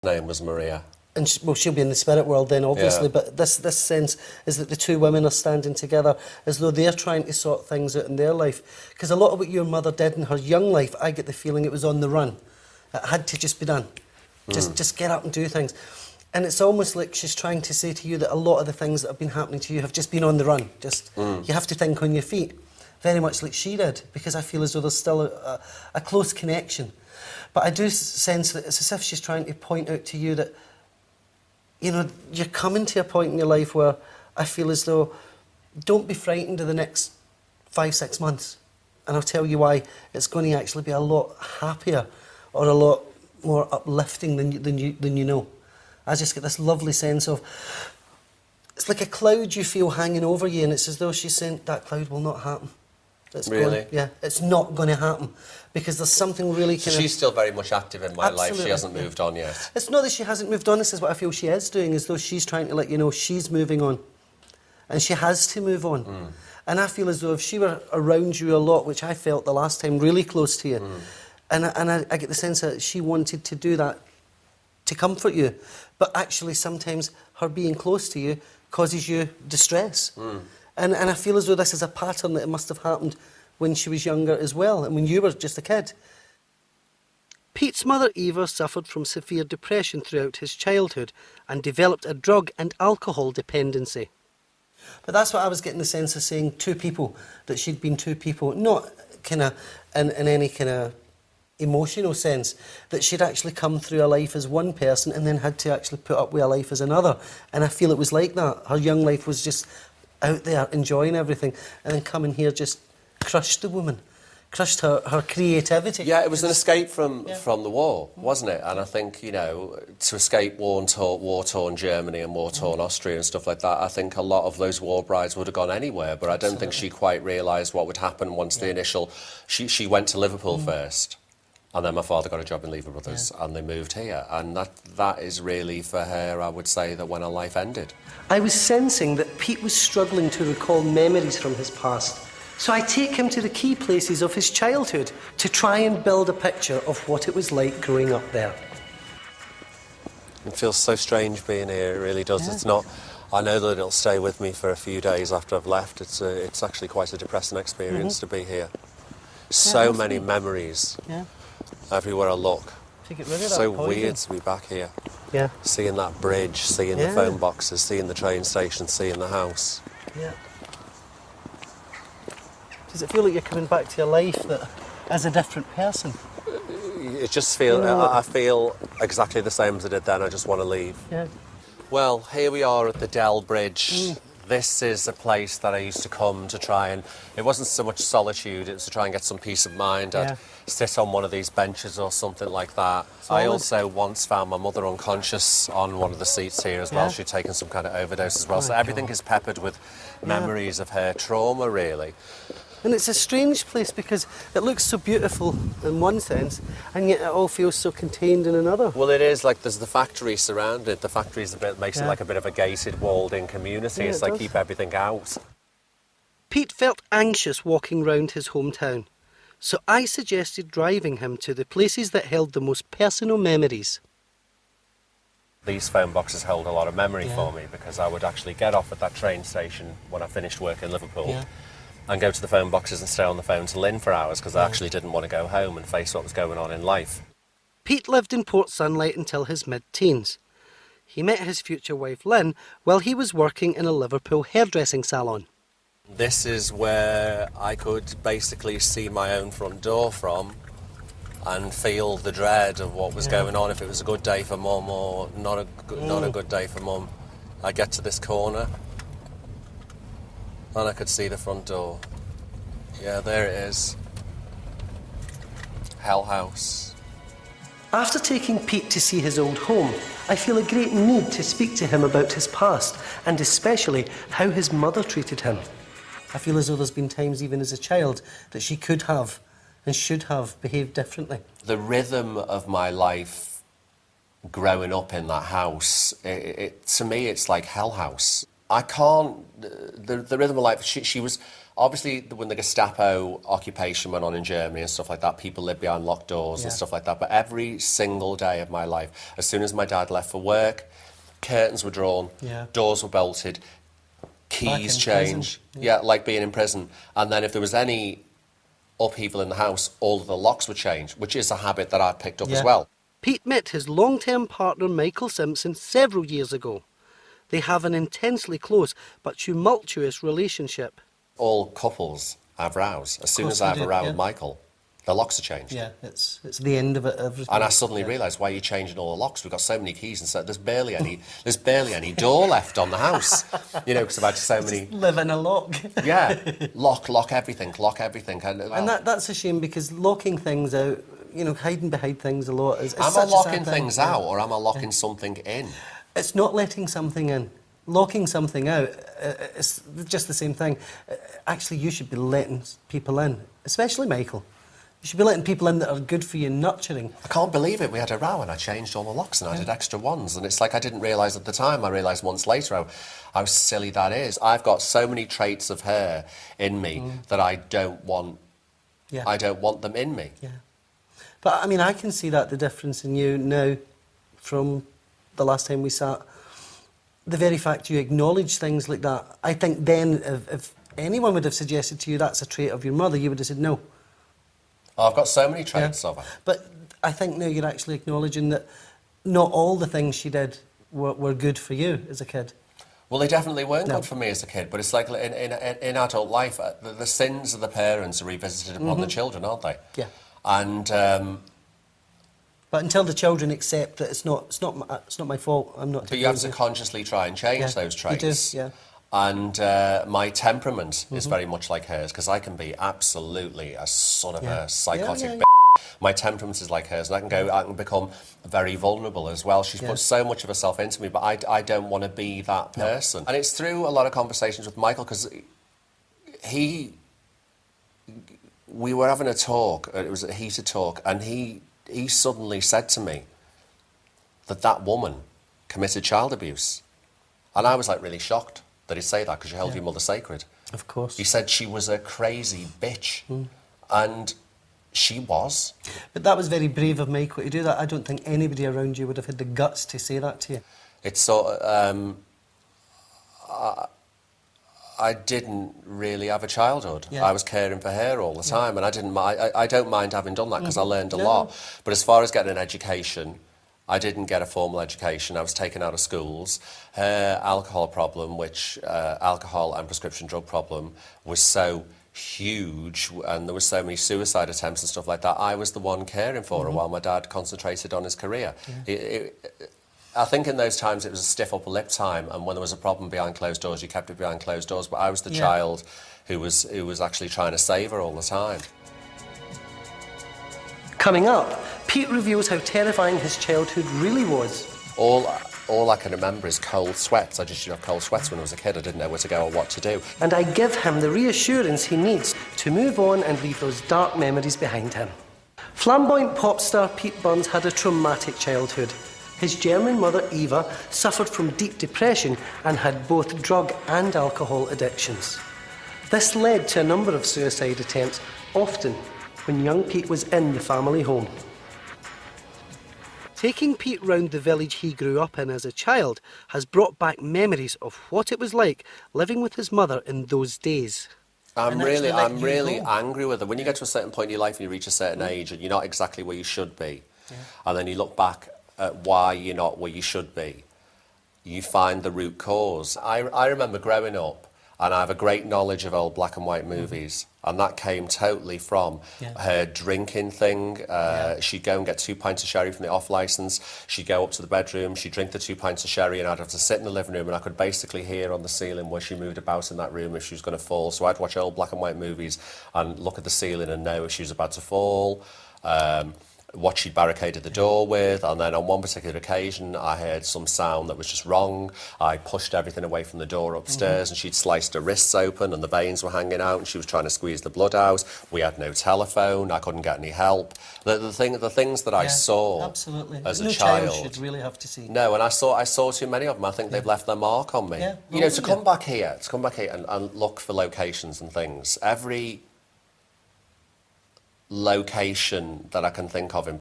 name was Maria. And well, she'll be in the spirit world then, obviously, Yeah. but this sense is that the two women are standing together as though they're trying to sort things out in their life. Because a lot of what your mother did in her young life, I get the feeling it was on the run. It had to just be done. Just get up and do things. And it's almost like she's trying to say to you that a lot of the things that have been happening to you have just been on the run. You have to think on your feet, very much like she did, because I feel as though there's still a close connection. But I do sense that it's as if she's trying to point out to you that, you know, you're coming to a point in your life where I feel as though don't be frightened of the next 5-6 months. And I'll tell you why. It's going to actually be a lot happier or a lot more uplifting than you know. I just get this lovely sense of, it's like a cloud you feel hanging over you, and it's as though she's saying that cloud will not happen. Really? Yeah, it's not going to happen, because there's something really kind of... She's still very much active in my life. She hasn't moved on yet. It's not that she hasn't moved on. This is what I feel she is doing, as though she's trying to let you know she's moving on. And she has to move on. And I feel as though if she were around you a lot, which I felt the last time, really close to you, and I get the sense that she wanted to do that to comfort you, but actually sometimes her being close to you causes you distress. And I feel as though this is a pattern that must have happened when she was younger as well, and when you were just a kid. Pete's mother, Eva, suffered from severe depression throughout his childhood and developed a drug and alcohol dependency. But that's what I was getting the sense of saying, two people, that she'd been two people, not kind of in any kind of emotional sense, that she'd actually come through a life as one person and then had to actually put up with a life as another. And I feel it was like that. Her young life was just out there enjoying everything, and then coming here just crushed the woman, crushed her creativity. Yeah, it was an escape from the war, wasn't it? And I think, you know, to escape war-torn Germany and war-torn Austria and stuff like that, I think a lot of those war brides would have gone anywhere, but I don't think she quite realised what would happen once the initial... She went to Liverpool first, and then my father got a job in Lever Brothers, and they moved here. And that is really, for her, I would say, that when her life ended. I was sensing that Pete was struggling to recall memories from his past. So I take him to the key places of his childhood to try and build a picture of what it was like growing up there. It feels so strange being here, it really does. It's not... I know that it'll stay with me for a few days after I've left. It's actually quite a depressing experience to be here. So many memories. Everywhere I look. So weird to be back here. Yeah. Seeing that bridge, seeing the phone boxes, seeing the train station, seeing the house. Yeah. Does it feel like you're coming back to your life that as a different person? It just feels... I feel exactly the same as I did then. I just want to leave. Yeah. Well, here we are at the Dell Bridge. This is a place that I used to come to try and... It wasn't so much solitude, it was to try and get some peace of mind. I'd sit on one of these benches or something like that. I also once found my mother unconscious on one of the seats here as well. She'd taken some kind of overdose as well. So everything is peppered with memories of her trauma, really. And it's a strange place because it looks so beautiful in one sense, and yet it all feels so contained in another. Well, it is, like, there's the factory surrounding it. The factory's makes it like a bit of a gated, walled-in community. It's like keep everything out. Pete felt anxious walking round his hometown, so I suggested driving him to the places that held the most personal memories. These phone boxes hold a lot of memory for me, because I would actually get off at that train station when I finished work in Liverpool and go to the phone boxes and stay on the phone to Lynn for hours, because I actually didn't want to go home and face what was going on in life. Pete lived in Port Sunlight until his mid-teens. He met his future wife Lynn while he was working in a Liverpool hairdressing salon. This is where I could basically see my own front door from and feel the dread of what was going on, if it was a good day for Mum or not a good day for Mum. I get to this corner and I could see the front door. Yeah, there it is. Hell House. After taking Pete to see his old home, I feel a great need to speak to him about his past, and especially how his mother treated him. I feel as though there's been times, even as a child, that she could have and should have behaved differently. The rhythm of my life growing up in that house, to me, it's like Hell House. I can't... The rhythm of life... She was... obviously, when the Gestapo occupation went on in Germany and stuff like that, people lived behind locked doors and Yeah. stuff like that. But every single day of my life, as soon as my dad left for work, curtains were drawn, Yeah. doors were bolted, keys in changed. prison. Yeah, like being in prison. And then if there was any upheaval in the house, all of the locks would change, which is a habit that I picked up as Yeah. well. Pete met his long-term partner Michael Simpson several years ago. They have an intensely close but tumultuous relationship. All couples have rows. As soon course as I they have a do, row yeah. with Michael, the locks are changed. Yeah, it's the end of it. Everything. And I suddenly Yeah. realised, why are you changing all the locks? We've got so many keys, and so there's barely any door left on the house. You know, because I've had so many. Live in a lock. Yeah, lock everything. And that's a shame because locking things out, you know, hiding behind things a lot is am I such a locking sad thing. things out, or am I locking something in? It's not letting something in. Locking something out, it's just the same thing. Actually, you should be letting people in, especially Michael. You should be letting people in that are good for you, nurturing. I can't believe it. We had a row and I changed all the locks and I did extra ones. And it's like I didn't realise at the time. I realised months later how silly that is. I've got so many traits of her in me that I don't want. Yeah. I don't want them in me. Yeah. But I mean, I can see that the difference in you now from the last time we sat. The very fact you acknowledge things like that, I think then if anyone would have suggested to you that's a trait of your mother, you would have said no. I've got so many traits of her. But I think now you're actually acknowledging that not all the things she did were good for you as a kid. Well, they definitely weren't No. good for me as a kid, but it's like in adult life, the sins of the parents are revisited upon the children, aren't they? Yeah. And But until the children accept that it's not my fault, I'm not. but you have taking to it. consciously try and change Yeah, those you do, traits. yeah. And my temperament is very much like hers, because I can be absolutely a son of Yeah. a psychotic Yeah, yeah, My temperament is like hers, and I can become very vulnerable as well. She's Yeah. put so much of herself into me, but I don't want to be that person. And it's through a lot of conversations with Michael, because we were having a talk, it was a heated talk, and he suddenly said to me that woman committed child abuse. And I was like really shocked that he'd say that, because you held your mother sacred. Of course. He said she was a crazy bitch. And she was. But that was very brave of Michael to do that. I don't think anybody around you would have had the guts to say that to you. It's sort of, I didn't really have a childhood. Yeah. I was caring for her all the time, and I don't mind having done that, because I learned a No. lot. But as far as getting an education, I didn't get a formal education. I was taken out of schools. Her alcohol problem, which alcohol and prescription drug problem, was so huge, and there were so many suicide attempts and stuff like that. I was the one caring for her while my dad concentrated on his career. I think in those times it was a stiff upper lip time, and when there was a problem behind closed doors, you kept it behind closed doors. But I was the child who was actually trying to save her all the time. Coming up, Pete reveals how terrifying his childhood really was. All I can remember is cold sweats. I just used to have cold sweats when I was a kid. I didn't know where to go or what to do. And I give him the reassurance he needs to move on and leave those dark memories behind him. Flamboyant pop star Pete Burns had a traumatic childhood. His German mother, Eva, suffered from deep depression and had both drug and alcohol addictions. This led to a number of suicide attempts, often when young Pete was in the family home. Taking Pete round the village he grew up in as a child has brought back memories of what it was like living with his mother in those days. I'm And actually let really you go. angry with her. When you get to a certain point in your life and you reach a certain age and you're not exactly where you should be, and then you look back at why you're not where you should be, you find the root cause. I remember growing up, and I have a great knowledge of old black and white movies, and that came totally from her drinking thing. She'd go and get 2 pints of sherry from the off-licence. She'd go up to the bedroom, she'd drink the 2 pints of sherry, and I'd have to sit in the living room, and I could basically hear on the ceiling where she moved about in that room if she was going to fall. So I'd watch old black and white movies and look at the ceiling and know if she was about to fall. what she'd barricaded the door with, and then on one particular occasion I heard some sound that was just wrong. I pushed everything away from the door upstairs and she'd sliced her wrists open and the veins were hanging out and she was trying to squeeze the blood out. We had no telephone, I couldn't get any help. The things that I saw absolutely. as No a child should really have to see. no, and I saw too many of them. I think they've left their mark on me. Yeah. You know, to come back here, and look for locations and things. Every location that I can think of in